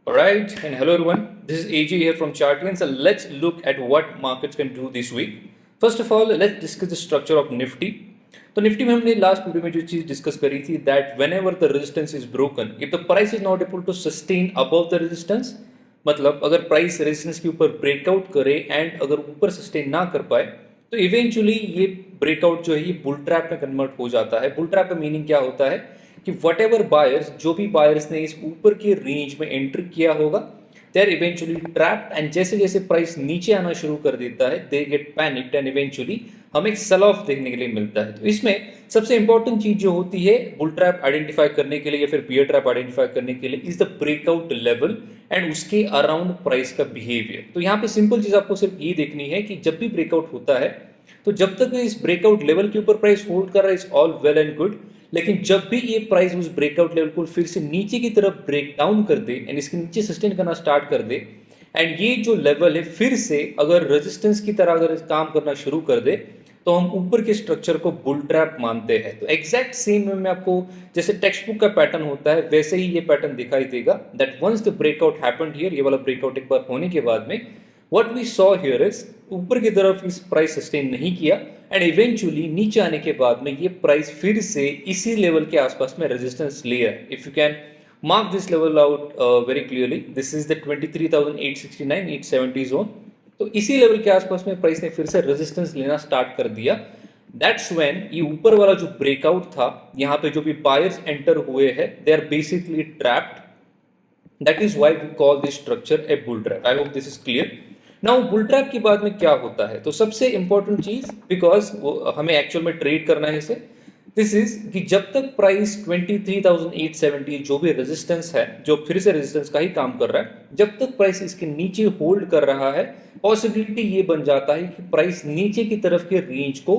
Alright, and hello everyone. This is AJ here from Chartian. So let's look at what markets can do this week. First of all, let's discuss the structure of Nifty. तो Nifty में हमने last video में जो चीज discuss करी थी that whenever the resistance is broken if the price is not able to sustain above the resistance, मतलब अगर प्राइस रेजिस्टेंस के ऊपर ब्रेकआउट करे एंड अगर ऊपर सस्टेन ना कर पाए तो इवेंचुअली ये ब्रेकआउट जो है ये बुल ट्रैप में कन्वर्ट हो जाता है. बुल ट्रैप का मीनिंग क्या होता है कि वट एवर बायर्स, जो भी बायर्स ने इस ऊपर के रेंज में एंटर किया होगा, they are eventually trapped and जैसे जैसे प्राइस नीचे आना शुरू कर देता है they get panicked and eventually हमें एक सेल ऑफ देखने के लिए मिलता है. तो इसमें सबसे इंपॉर्टेंट चीज जो होती है बुल ट्रैप आइडेंटिफाई करने के लिए या फिर बियर ट्रैप आइडेंटिफाई करने के लिए is the breakout level and उसके अराउंड प्राइस का बिहेवियर. तो यहाँ पे सिंपल चीज आपको सिर्फ ये देखनी है कि जब भी ब्रेकआउट होता है तो जब तक इस ब्रेकआउट लेवल के ऊपर प्राइस होल्ड कर रहा है is all well and good, लेकिन जब भी ये प्राइस उस ब्रेकआउट लेवल को फिर से नीचे की तरफ ब्रेक डाउन कर दे एंड इसके नीचे सस्टेन करना स्टार्ट कर दे एंड ये जो लेवल है फिर से अगर रेजिस्टेंस की तरह अगर काम करना शुरू कर दे तो हम ऊपर के स्ट्रक्चर को बुल ट्रैप मानते हैं. तो एग्जैक्ट सेम में आपको जैसे टेक्स्ट बुक का पैटर्न होता है वैसे ही ये पैटर्न दिखाई देगा that once the breakout happened here, ये वाला ब्रेकआउट एक बार होने के बाद में what we saw here is ऊपर की तरफ इस प्राइस सस्टेन नहीं किया एंड इवेंचुअली नीचे आने के बाद में ये प्राइस फिर से इसी लेवल के आसपास में रेजिस्टेंस लिया है. If you can mark this level out very clearly, this is the 23,869 870 zone. तो इसी लेवल के आसपास में प्राइस ने फिर से रेजिस्टेंस लेना स्टार्ट कर दिया. दैट्स व्हेन ये ऊपर वाला जो ब्रेकआउट था यहाँ पे जो भी बायर्स एंटर हुए हैं they are basically trapped. That is why we call this structure a bull trap. I hope this is clear. Now bull trap के बाद में क्या होता है, तो सबसे इंपॉर्टेंट चीज बिकॉज हमें एक्चुअल में ट्रेड करना है इसे, दिस इज कि जब तक प्राइस 23,870 जो भी रेजिस्टेंस है जो फिर से रेजिस्टेंस का ही काम कर रहा है, जब तक प्राइस इसके नीचे होल्ड कर रहा है पॉसिबिलिटी ये बन जाता है कि प्राइस नीचे की तरफ के रेंज को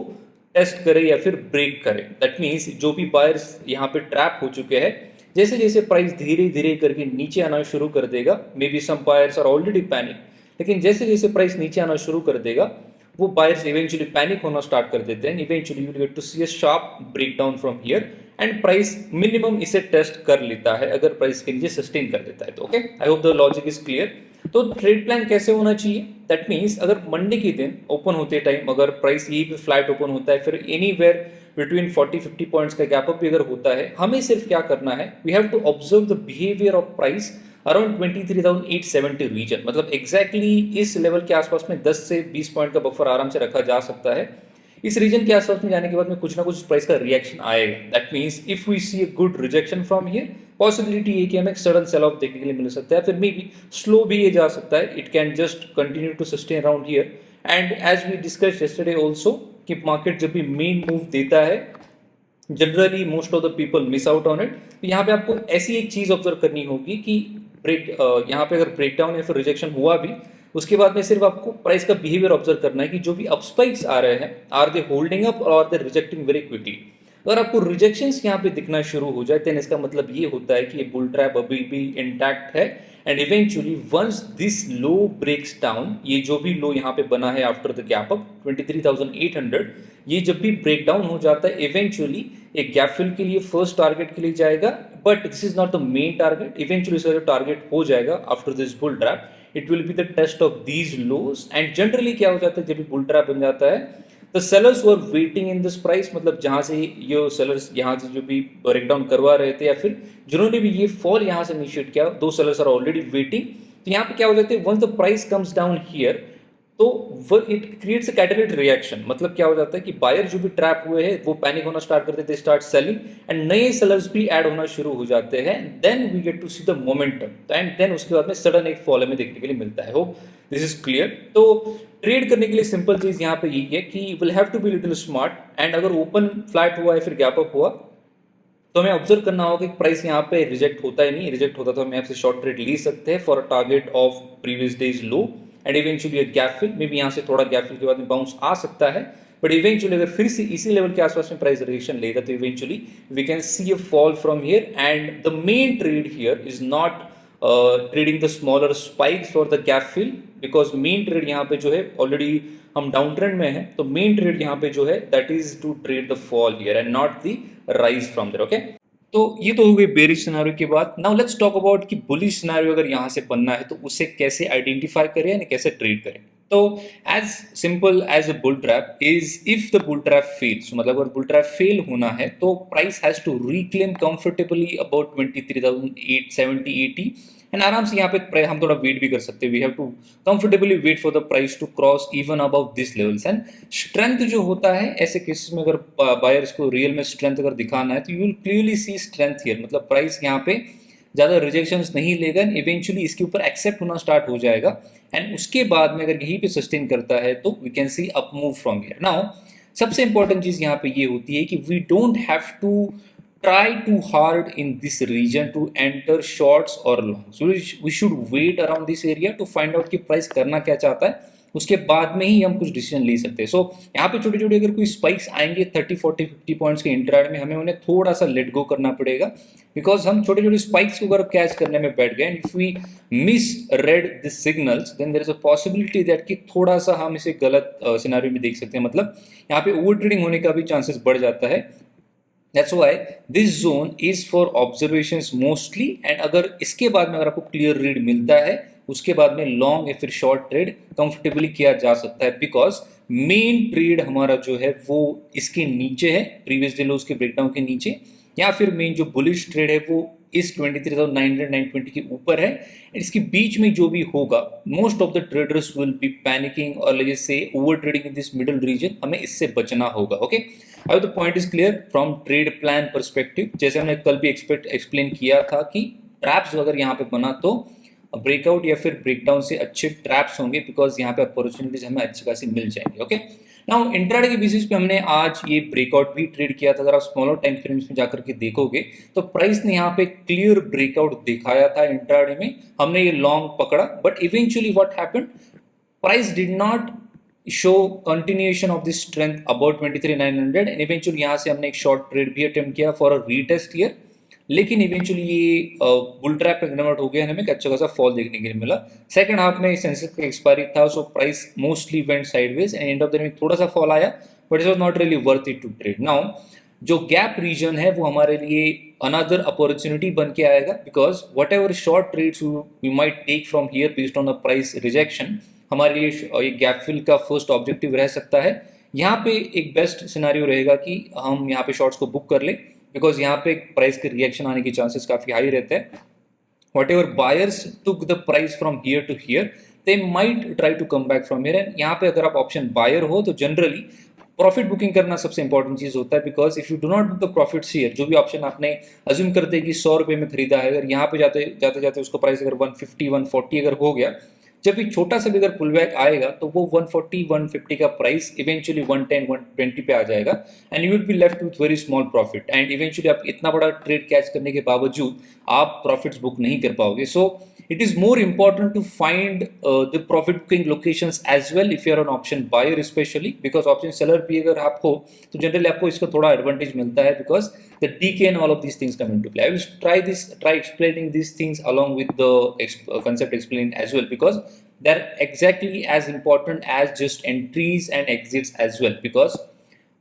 टेस्ट करे या फिर ब्रेक करे. दैट मीन्स जो भी बायर्स यहाँ पे ट्रैप हो चुके हैं जैसे जैसे प्राइस धीरे धीरे करके नीचे आना शुरू कर देगा, maybe some buyers are already panic, लेकिन जैसे जैसे प्राइस नीचे आना शुरू कर देगा वो बायर्स इवेंचुअली पैनिक होना स्टार्ट कर देते हैं. Eventually you will get to see a sharp breakdown from here and price minimum इसे टेस्ट कर लेता है अगर प्राइस के नीचे सस्टेन कर देता है तो. Okay, I hope the logic is clear. तो ट्रेड प्लान कैसे होना चाहिए, दैट मीन्स अगर मंडे के दिन ओपन होते टाइम अगर प्राइस यही पे फ्लैट ओपन होता है फिर एनीवेयर बिटवीन 40-50 पॉइंट्स का गैप अप भी अगर होता है, हमें सिर्फ क्या करना है, we have to observe the behaviour of price around 23,870 region. मतलब एग्जैक्टली इस लेवल के आसपास में 10 से 20 पॉइंट का बफर आराम से रखा जा सकता है. इस रीजन के आसपास में जाने के बाद में कुछ ना कुछ प्राइस का रिएक्शन आएगा. That means if we see a good rejection from here possibility है कि हमें एक सडन सेल ऑफ देखने के लिए मिल सकता है, फिर मे बी स्लो भी ये जा सकता है. It can just continue to sustain around here and as we discuss yesterday also कि मार्केट जब भी मेन मूव देता है generally most of the people miss out on it. तो यहाँ पे आपको ऐसी एक चीज ऑब्जर्व करनी होगी कि ब्रेक यहाँ पे अगर ब्रेकडाउन या फिर रिजेक्शन हुआ भी उसके बाद में सिर्फ आपको प्राइस का बिहेवियर ऑब्जर्व करना है कि जो भी अपस्पाइक्स आ रहे हैं आर दे होल्डिंग अप और are they rejecting very quickly. अगर आपको रिजेक्शंस यहाँ पे दिखना शुरू हो जाए देन इसका मतलब ये होता है कि ये बुल ट्रैप अभी भी इंटैक्ट है and eventually once this low breaks down, ये जो भी लो यहाँ पे बना है आफ्टर द गैप अप 23,800, ये जब भी ब्रेक डाउन हो जाता है इवेंचुअली एक गैप फिल के लिए फर्स्ट टारगेट के लिए जाएगा, but this is not the main target. Eventually इसका जो टारगेट हो जाएगा after this bull trap it will be the test of these lows. And generally क्या हो जाता है जब भी बुल ट्रैप बन जाता है the sellers were waiting in this price, मतलब जहां से ये सेलर्स यहाँ से जो भी ब्रेकडाउन करवा रहे थे या फिर जिन्होंने भी ये फॉल यहाँ से इनिशिएट किया दो सेलर्स आर ऑलरेडी वेटिंग. तो यहाँ पे क्या हो जाता है once the price comes down here तो it creates a catalytic reaction. मतलब क्या हो जाता है कि बायर जो भी ट्रैप हुए हैं वो पैनिक होना स्टार्ट करते थे, स्टार्ट सेलिंग एंड नए सेलर्स भी ऐड होना शुरू हो जाते हैं. Then we get to see the momentum and then उसके बाद में सडन एक फॉल हमें देखने के लिए मिलता है. Hope this is clear. तो ट्रेड करने के लिए सिंपल चीज यहाँ पे यही है कि will have to be little smart and अगर ओपन फ्लैट हुआ है फिर गैप अप हुआ तो हमें ऑब्जर्व करना होगा कि प्राइस यहाँ पे रिजेक्ट होता है, नहीं रिजेक्ट होता तो हम यहाँ से शॉर्ट ट्रेड ले सकते हैं for a target of previous days low and eventually gap fill. Maybe यहाँ से थोड़ा गैप फिल के बाद में बाउंस आ सकता है बट इवेंचुअली अगर फिर से इसी लेवल के आसपास में प्राइस रिएक्शन लेगा तो eventually we can see a fall from here and the main trade here is not trading the smaller spikes for the gap fill because main trade यहाँ पे जो है ऑलरेडी हम डाउन ट्रेंड में है तो मेन ट्रेड यहाँ पे जो है that is to trade the fall here and not the rise from there. Okay, तो ये तो हो गई बेरिश सिनेरियो की बात। नाउ लेट्स टॉक अबाउट कि बुलिश सिनेरियो अगर यहाँ से बनना है तो उसे कैसे आइडेंटिफाई करें यानी कैसे ट्रेड करें। तो as simple as a bull trap is if the bull trap fails, मतलब अगर बुल ट्रैप फेल होना है तो price has to reclaim comfortably about 23,870 80 and आराम से यहाँ पे हम थोड़ा वेट भी कर सकते हैं। We have to comfortably wait for the price to cross even about this levels and strength जो होता है ऐसे केसेस में, अगर बायर्स को रियल में स्ट्रेंथ अगर दिखाना है तो you will clearly see strength here, मतलब प्राइस यहाँ पे ज़्यादा रिजेक्शंस नहीं लेगा, इवेंचुअली इसके ऊपर एक्सेप्ट होना स्टार्ट हो जाएगा एंड उसके बाद में अगर यहीं पे सस्टेन करता है तो we can see up move from here. Now सबसे इंपॉर्टेंट चीज़ यहाँ पे ये होती है कि we don't have to try too hard in this region to enter shorts or longs. So we should wait around this area to find out कि price करना क्या चाहता है, उसके बाद में ही हम कुछ डिसीजन ले सकते हैं। सो यहाँ पे छोटे छोटे अगर कोई स्पाइक्स आएंगे 30 40 50 पॉइंट्स के इंट्राडे में, हमें उन्हें थोड़ा सा लेट गो करना पड़ेगा, बिकॉज हम छोटे छोटे स्पाइक्स को अगर कैच करने में बैठ गए, if we misread this signals then there is a possibility that कि थोड़ा सा हम इसे गलत सिनेरियो में देख सकते हैं, मतलब यहाँ पे ओवर ट्रेडिंग होने का भी चांसेस बढ़ जाता है। That's why this zone is for observations mostly, and अगर इसके बाद में अगर आपको क्लियर रीड मिलता है उसके बाद में लॉन्ग या फिर शॉर्ट ट्रेड कंफर्टेबली किया जा सकता है, बिकॉज मेन ट्रेड हमारा जो है वो इसके नीचे है, प्रीवियस डे लोज के ब्रेकडाउन के नीचे, या फिर मेन जो बुलिश ट्रेड है वो इस 23,900 920 के ऊपर है। इसके बीच में जो भी होगा most of the traders will be panicking और let's say over trading in this middle region, हमें इससे बचना होगा। ओके, अब the point is clear from trade plan perspective. जैसे हमने कल भी एक्सप्लेन किया था कि ट्रैप्स अगर यहाँ पे बना तो ब्रेकआउट या फिर ब्रेकडाउन से अच्छे ट्रैप्स होंगे, बिकॉज यहाँ पे अपॉर्चुनिटीज हमें अच्छी खासी मिल जाएंगे। ओके, नाउ इंट्राडे के बेसिस पे हमने आज ये ब्रेकआउट भी ट्रेड किया था। अगर आप स्मॉलर टाइम फ्रेम्स में जाकर के देखोगे तो प्राइस ने यहाँ पे क्लियर ब्रेकआउट दिखाया था इंट्राडे में, हमने ये लॉन्ग पकड़ा, but eventually what happened, price did not show continuation of this strength about 23,900 and eventually यहाँ से हमने एक शॉर्ट ट्रेड भी अटेम्प्ट किया फॉर अ रीटेस्ट हियर, लेकिन इवेंचुअली ये बुल ट्रैप पे कन्वर्ट हो गया, हमें एक अच्छा खासा फॉल देखने के लिए मिला। सेकंड हाफ में सेंसेक्स का एक्सपायरी था, so price mostly went sideways and end of the day में थोड़ा सा फॉल आया, but it was not really worth it to trade. Now जो गैप रीजन है वो हमारे लिए अनदर अपॉर्चुनिटी बन के आएगा, because whatever short trades we might take from here based on the price rejection, हमारे लिए ये गैप फिल का फर्स्ट ऑब्जेक्टिव रह सकता है। यहाँ पे एक बेस्ट सिनारियो रहेगा कि हम यहाँ पे शॉर्ट्स को बुक कर ले, बिकॉज यहाँ पे प्राइस के रिएक्शन आने के चांसेस काफी हाई रहते हैं। Whatever buyers took the price from here to here they might try to come back from here, and यहाँ पे अगर आप ऑप्शन बायर हो तो जनरली प्रॉफिट बुकिंग करना सबसे इंपॉर्टेंट चीज होता है, because if you do not book the profits here, जो भी ऑप्शन आपने अज्यूम करते हैं कि 100 रुपए में खरीदा है, अगर यहाँ पे जाते जाते जाते उसका प्राइस अगर 150 140 अगर हो गया, जब भी छोटा सा भी अगर पुल बैक आएगा तो वो 140 150 का प्राइस इवेंचुअली 110 120 पे आ जाएगा and you will be left with very small profit, and eventually आप इतना बड़ा ट्रेड कैच करने के बावजूद आप प्रॉफिट्स बुक नहीं कर पाओगे। सो it is more important to find the profit booking locations as well if you are an option buyer especially, because option seller भी अगर आप हो तो generally आपको इसका थोड़ा advantage मिलता है, because the DK and all of these things come into play. I will try explaining these things along with the concept explained as well, because they're exactly as important as just entries and exits as well, because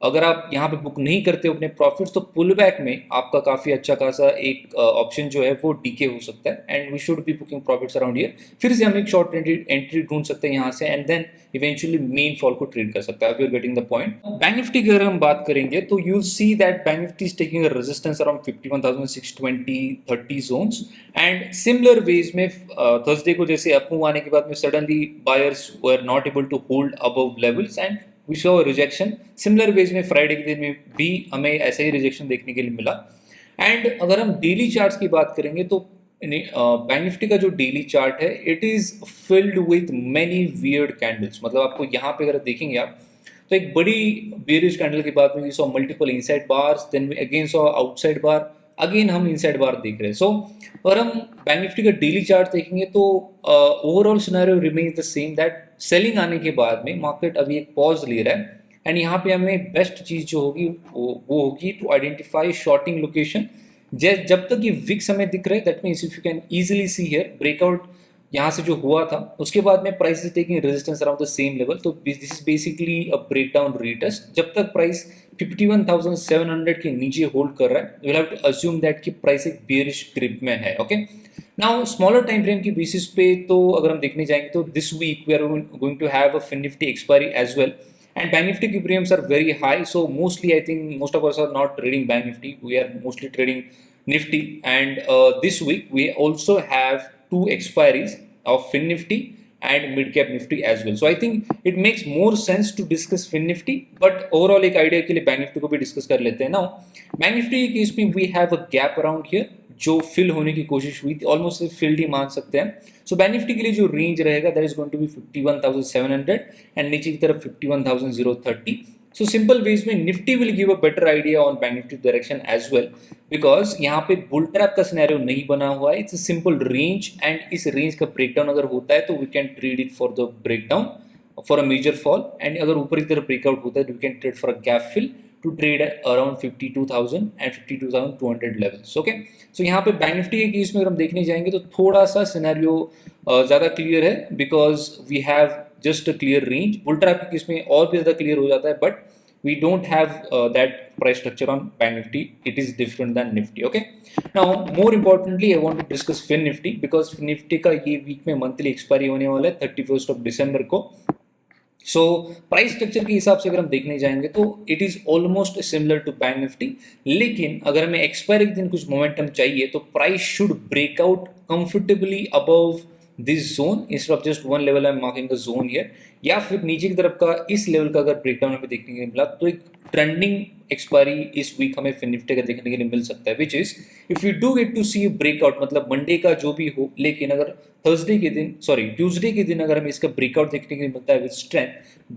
अगर आप यहाँ पे book नहीं करते अपने profits तो pull back में आपका काफी अच्छा खासा एक ऑप्शन जो है वो डीके हो सकता है, and we should be booking profits around here. फिर से हम एक शॉर्ट एंट्री ढूंढ सकते हैं यहाँ से, and then eventually main fall को ट्रेड कर सकता है। You are getting the point. Bank Nifty की अगर हम बात करेंगे तो you will see that bank Nifty is taking a resistance around 51,620 30 zones, and similar ways में थर्सडे को जैसे अप मूव आने के बाद में suddenly buyers were not able to hold above levels and we show rejection. Similar ways में Friday के दिन में भी हमें ऐसा ही रिजेक्शन देखने के लिए मिला। एंड अगर हम डेली चार्ट्स की बात करेंगे तो बैंक निफ्टी का जो डेली चार्ट है it is filled with many weird candles, मतलब आपको यहाँ पे अगर देखेंगे आप तो एक बड़ी बेयरिश कैंडल के बाद में we saw multiple inside bars, then we again saw outside bar, again हम इनसाइड बार देख रहे हैं। सो अगर हम बैंक निफ्टी का डेली चार्ट देखेंगे तो overall scenario remains the same, that selling आने के बाद में मार्केट अभी एक पॉज ले रहा है, एंड यहाँ पे हमें बेस्ट चीज जो होगी वो होगी टू आइडेंटिफाई शॉर्टिंग लोकेशन। जब तक ये विक्स हमें दिख रहे हैं, that means if you can easily see here breakout यहाँ से जो हुआ था उसके बाद में price is taking resistance around the same level, तो this is basically a breakdown retest. जब तक प्राइस 51,700 के नीचे होल्ड कर रहा है, you will have to assume that कि प्राइस एक बेयरिश ग्रिप में है। Okay, now smaller time frame की बेसिस पे तो अगर हम देखने जाएंगे तो this week we are going to have a fin Nifty expiry as well, and bank nifty key premiums are very high, so mostly I think most of us are not trading bank nifty, we are mostly trading nifty. And this week we also have two expiries of fin nifty and mid cap nifty as well, so I think it makes more sense to discuss fin nifty, but overall एक idea के लिए bank nifty को भी discuss कर लेते हैं। now bank nifty के case में we have a gap around here जो फिल होने की कोशिश हुई थी, ऑलमोस्ट फिल्ड ही मान सकते हैं। सो बैंक निफ्टी के लिए जो रेंज रहेगा that is going to be 51,700 and नीचे की तरफ 51,030। सो सिंपल वेज में Nifty will give a better idea on bank Nifty direction as well, because यहाँ पे बुल ट्रैप का सिनेरियो नहीं बना हुआ है, it's a simple range, and इस रेंज का ब्रेकडाउन अगर होता है तो we can trade it for the breakdown for a major fall, and अगर ऊपर की तरफ ब्रेकआउट होता है तो we can trade for a gap fill to trade at around 52,000 and 52,200 levels. Okay, so यहाँ पे बैंक निफ्टी के केस में अगर हम देखने जाएंगे तो थोड़ा सा सिनेरियो ज़्यादा क्लियर है, because we have just a clear range. Bull trap के केस में और भी ज़्यादा क्लियर हो जाता है, but we don't have that price structure on bank nifty, it is different than nifty. Okay, now more importantly I want to discuss fin nifty, because fin nifty का ये वीक में मंथली एक्सपायरी होने वाला है 31st of December को। So price structure के हिसाब से अगर हम देखने जाएंगे तो it is almost similar to bank Nifty, लेकिन अगर हमें एक्सपायरी के दिन कुछ मोमेंटम चाहिए तो price should break out comfortably above this zone instead of just one level. I am marking the zone here, या फिर नीचे की तरफ का इस लेवल का अगर ब्रेकडाउन हमें देखने के लिए मिला तो एक ट्रेंडिंग एक्सपायरी इस वीक हमें फिन निफ्टी का देखने के लिए मिल सकता है, which is if you do get to see breakout, मतलब मंडे का जो भी हो, लेकिन अगर थर्सडे के दिन ट्यूसडे के दिन अगर हमें इसका ब्रेकआउट देखने के लिए मिलता है विद स्ट्रेंथ,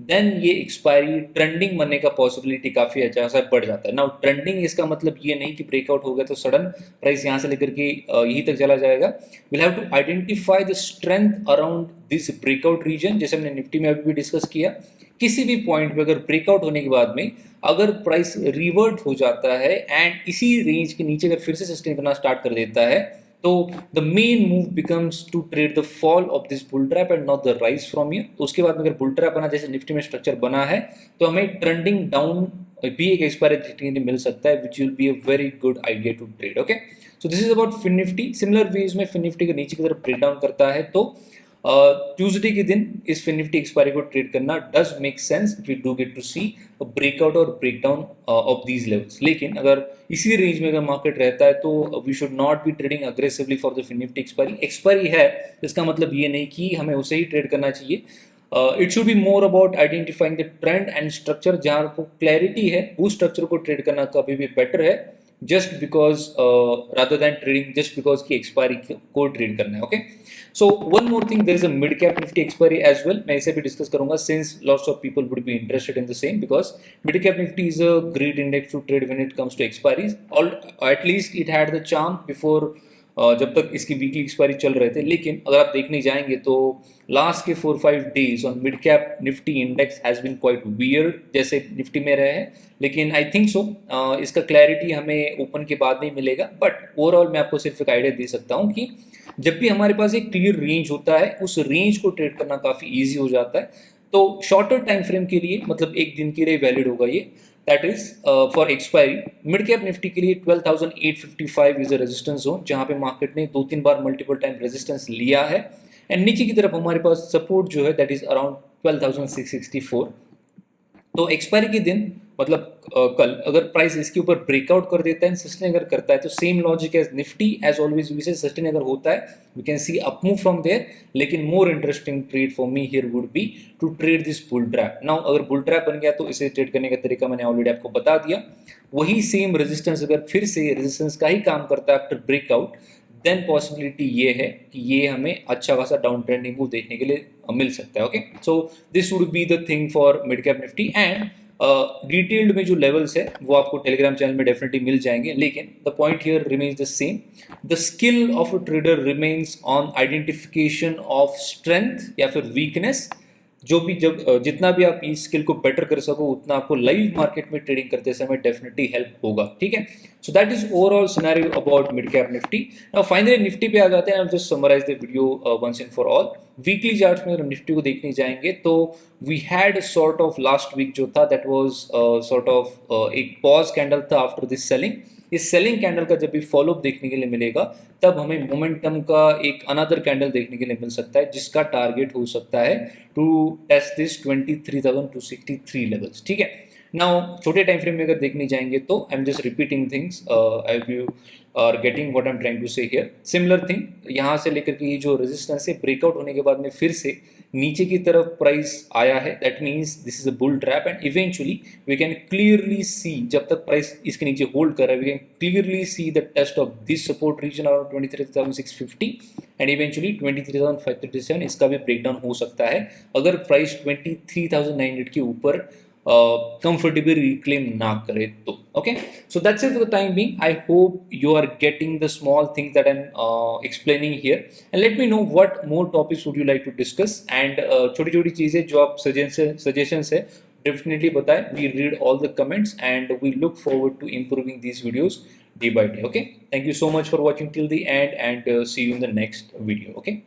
देन ये एक्सपायरी ट्रेंडिंग बनने का पॉसिबिलिटी काफी अच्छा सा बढ़ जाता है। नाउ ट्रेंडिंग इसका मतलब ये नहीं कि ब्रेकआउट हो गया तो सडन प्राइस यहाँ से लेकर के यहीं तक चला जाएगा। Will have to identify the strength around this breakout region, जैसे हमने निफ्टी में अभी भी डिस्कस किया। किसी भी पॉइंट पे अगर ब्रेकआउट होने के बाद में अगर प्राइस रिवर्ट हो जाता है एंड इसी रेंज के नीचे अगर फिर से सस्टेन करना स्टार्ट कर देता है, तो the main move becomes to trade the fall of this bull trap and not the rise from here. तो उसके बाद में अगर बुल ट्रैप बना जैसे निफ्टी में स्ट्रक्चर बना है तो हमें ट्रेंडिंग डाउन भी एक एक्सपायरी देखने के लिए मिल सकता है, which will be a very good idea to trade. Okay, so this is about fin Nifty. Similar ways में फिन निफ्टी के नीचे की तरफ ब्रेक डाउन करता है तो ट्यूसडे के दिन इस फिन निफ्टी एक्सपायरी को ट्रेड करना does make sense if we do get to see breakout और ब्रेकडाउन ऑफ दीज लेवल्स। लेकिन अगर इसी रेंज में अगर मार्केट रहता है तो we should not be trading aggressively for the fin Nifty expiry. Expiry है इसका मतलब ये नहीं कि हमें उसे ही ट्रेड करना चाहिए। It should be more about identifying the trend and structure, जहाँ आपको क्लैरिटी है उस स्ट्रक्चर को ट्रेड करना कभी भी बेटर है, just because rather than trading just because की expiry को ट्रेड करना है। Okay, so one more thing, there is a mid cap nifty expiry as well, मैं इसे भी डिस्कस करूंगा since lots of people would be interested in the same, because mid cap nifty is a great index to trade when it comes to expiries, or at least it had the charm before जब तक इसकी weekly expiry चल रहे थे। लेकिन अगर आप देखने जाएंगे तो लास्ट के 4-5 days on mid cap Nifty index has been quite weird, जैसे निफ्टी में रहे हैं। लेकिन आई थिंक सो इसका क्लैरिटी हमें ओपन के बाद नहीं मिलेगा, बट ओवरऑल मैं आपको सिर्फ एक आइडिया दे सकता हूँ कि जब भी हमारे पास एक क्लियर रेंज होता है उस रेंज को ट्रेड करना काफ़ी ईजी हो जाता है। तो शॉर्टर टाइम फ्रेम के लिए, मतलब एक दिन के लिए वैलिड होगा ये, that is for expiry. Mid cap Nifty के लिए 12,855 इज अ रेजिस्टेंस जोन, जहां पे मार्केट ने 2-3 बार मल्टीपल टाइम रेजिस्टेंस लिया है, एंड नीचे की तरफ हमारे पास सपोर्ट जो है दैट इज अराउंड 12,664। तो एक्सपायरी के दिन मतलब कल अगर प्राइस इसके ऊपर ब्रेकआउट कर देता है, सस्टेन अगर करता है, तो same logic as Nifty as always we say sustain अगर होता है we can see up move from there. लेकिन more interesting trade for me here would be to trade this bull trap. Now अगर bull trap बन गया तो इसे trade करने का तरीका मैंने ऑलरेडी आपको बता दिया। वही सेम रेजिस्टेंस अगर फिर से रेजिस्टेंस का ही काम करता है आफ्टर ब्रेकआउट, देन पॉसिबिलिटी ये है कि ये हमें अच्छा खासा डाउन ट्रेंडिंग मूव देखने के लिए मिल सकता है। Okay, so this would be the thing for mid cap Nifty. And detailed में जो लेवल्स है वो आपको टेलीग्राम चैनल में डेफिनेटली मिल जाएंगे, लेकिन the point here remains the same. The skill of a trader remains on identification of strength या फिर वीकनेस, जो भी जब जितना भी आप इस स्किल को बेटर कर सको उतना आपको लाइव मार्केट में ट्रेडिंग करते समय डेफिनेटली हेल्प होगा, ठीक है। So that is overall scenario about mid cap Nifty. Now finally Nifty पे आ जाते हैं। I just summarise the video once and for all. Weekly charts में अगर निफ्टी को देखने जाएंगे तो we had sort of last week जो था दैट वाज सॉर्ट ऑफ एक पॉज कैंडल था आफ्टर दिस सेलिंग। इस सेलिंग कैंडल का जब भी फॉलोअप देखने के लिए मिलेगा तब हमें मोमेंटम का एक अनदर कैंडल देखने के लिए मिल सकता है जिसका टारगेट हो सकता है टू टेस्ट दिस 23,263 लेवल्स, ठीक है। नाउ छोटे टाइम फ्रेम में अगर देखने जाएंगे तो I am just repeating things, I you are getting what I am trying to say here. Similar thing यहाँ से लेकर के ये जो रेजिस्टेंस है ब्रेकआउट होने के बाद में फिर से नीचे की तरफ प्राइस आया है, that means this is a bull trap and eventually we can clearly see जब तक प्राइस इसके नीचे होल्ड कर रहा है we can clearly see the test of this support region around 23,650 and eventually 23,537 इसका भी ब्रेकडाउन हो सकता है अगर प्राइस 23,900 के ऊपर comfortably reclaim na kare to. Okay, so that's it for the time being. I hope you are getting the small things that I'm explaining here, and let me know what more topics would you like to discuss, and छोटी छोटी चीजें जो आप suggestions है definitely बताएं. We read all the comments and we look forward to improving these videos day by day. Okay, thank you so much for watching till the end, and see you in the next video. Okay.